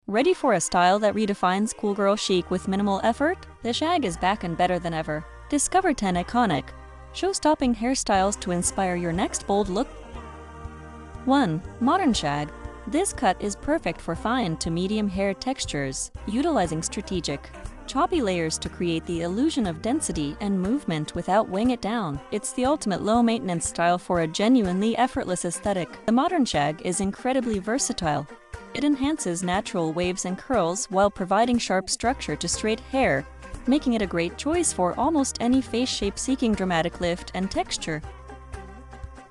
Ready for a style that redefines cool girl chic with minimal effort? The shag is back and better than ever. Discover 10 iconic, show-stopping hairstyles to inspire your next bold look. 1. Modern shag. This cut is perfect for fine to medium hair textures, utilizing strategic, choppy layers to create the illusion of density and movement without weighing it down. It's the ultimate low-maintenance style for a genuinely effortless aesthetic. The modern shag is incredibly versatile. It enhances natural waves and curls while providing sharp structure to straight hair, making it a great choice for almost any face shape seeking dramatic lift and texture.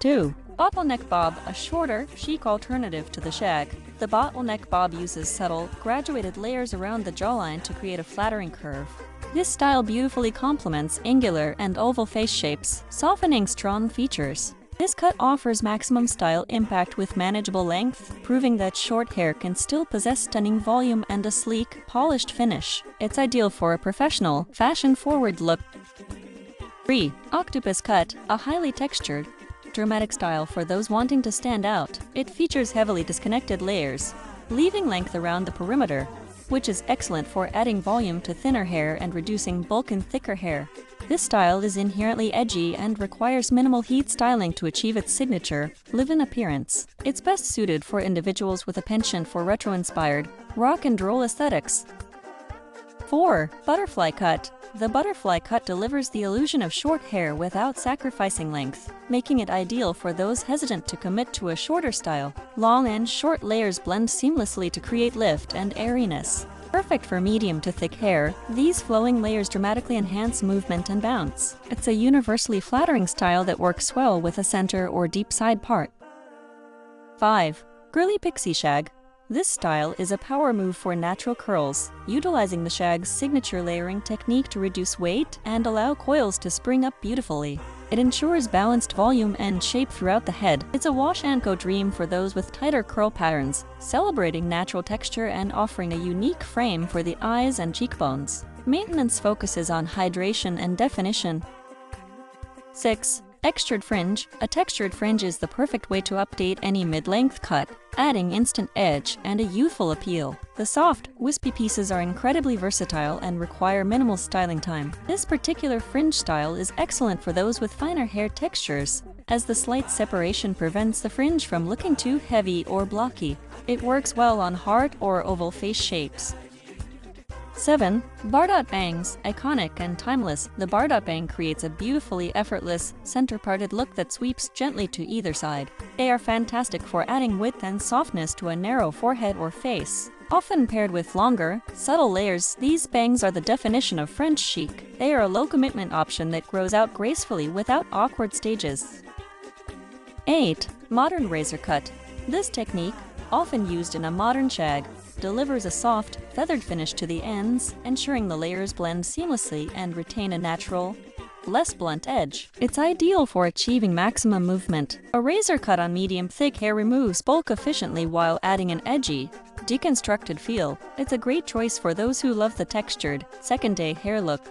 2. Bottleneck Bob, a shorter, chic alternative to the shag. The Bottleneck Bob uses subtle, graduated layers around the jawline to create a flattering curve. This style beautifully complements angular and oval face shapes, softening strong features. This cut offers maximum style impact with manageable length, proving that short hair can still possess stunning volume and a sleek, polished finish. It's ideal for a professional, fashion-forward look. 3. Octopus Cut, a highly textured, dramatic style for those wanting to stand out. It features heavily disconnected layers, leaving length around the perimeter, which is excellent for adding volume to thinner hair and reducing bulk in thicker hair. This style is inherently edgy and requires minimal heat styling to achieve its signature, live-in appearance. It's best suited for individuals with a penchant for retro-inspired, rock and roll aesthetics. 4. Butterfly Cut. The butterfly cut delivers the illusion of short hair without sacrificing length, making it ideal for those hesitant to commit to a shorter style. Long and short layers blend seamlessly to create lift and airiness. Perfect for medium to thick hair, these flowing layers dramatically enhance movement and bounce. It's a universally flattering style that works well with a center or deep side part. 5. Girly Pixie Shag. This style is a power move for natural curls, utilizing the shag's signature layering technique to reduce weight and allow coils to spring up beautifully. It ensures balanced volume and shape throughout the head. It's a wash and go dream for those with tighter curl patterns, celebrating natural texture and offering a unique frame for the eyes and cheekbones. Maintenance focuses on hydration and definition. 6. Textured Fringe. A textured fringe is the perfect way to update any mid-length cut, adding instant edge and a youthful appeal. The soft, wispy pieces are incredibly versatile and require minimal styling time. This particular fringe style is excellent for those with finer hair textures, as the slight separation prevents the fringe from looking too heavy or blocky. It works well on heart or oval face shapes. 7. Bardot Bangs. Iconic and timeless, the Bardot Bang creates a beautifully effortless, center-parted look that sweeps gently to either side. They are fantastic for adding width and softness to a narrow forehead or face. Often paired with longer, subtle layers, these bangs are the definition of French chic. They are a low-commitment option that grows out gracefully without awkward stages. 8. Modern Razor Cut. This technique, often used in a modern shag, delivers a soft, feathered finish to the ends, ensuring the layers blend seamlessly and retain a natural, less blunt edge. It's ideal for achieving maximum movement. A razor cut on medium-thick hair removes bulk efficiently while adding an edgy, deconstructed feel. It's a great choice for those who love the textured, second-day hair look.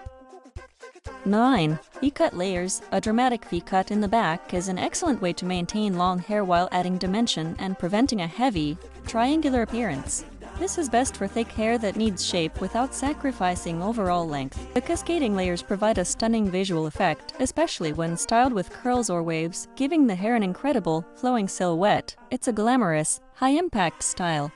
9. V-cut layers. A dramatic V-cut in the back is an excellent way to maintain long hair while adding dimension and preventing a heavy, triangular appearance. This is best for thick hair that needs shape without sacrificing overall length. The cascading layers provide a stunning visual effect, especially when styled with curls or waves, giving the hair an incredible, flowing silhouette. It's a glamorous, high-impact style.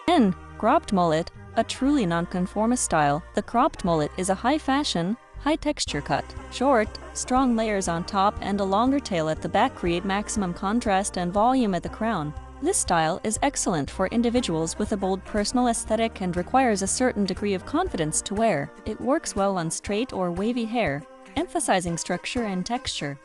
10. Cropped Mullet. A truly nonconformist style, the cropped mullet is a high-fashion, high-texture cut. Short, strong layers on top and a longer tail at the back create maximum contrast and volume at the crown. This style is excellent for individuals with a bold personal aesthetic and requires a certain degree of confidence to wear. It works well on straight or wavy hair, emphasizing structure and texture.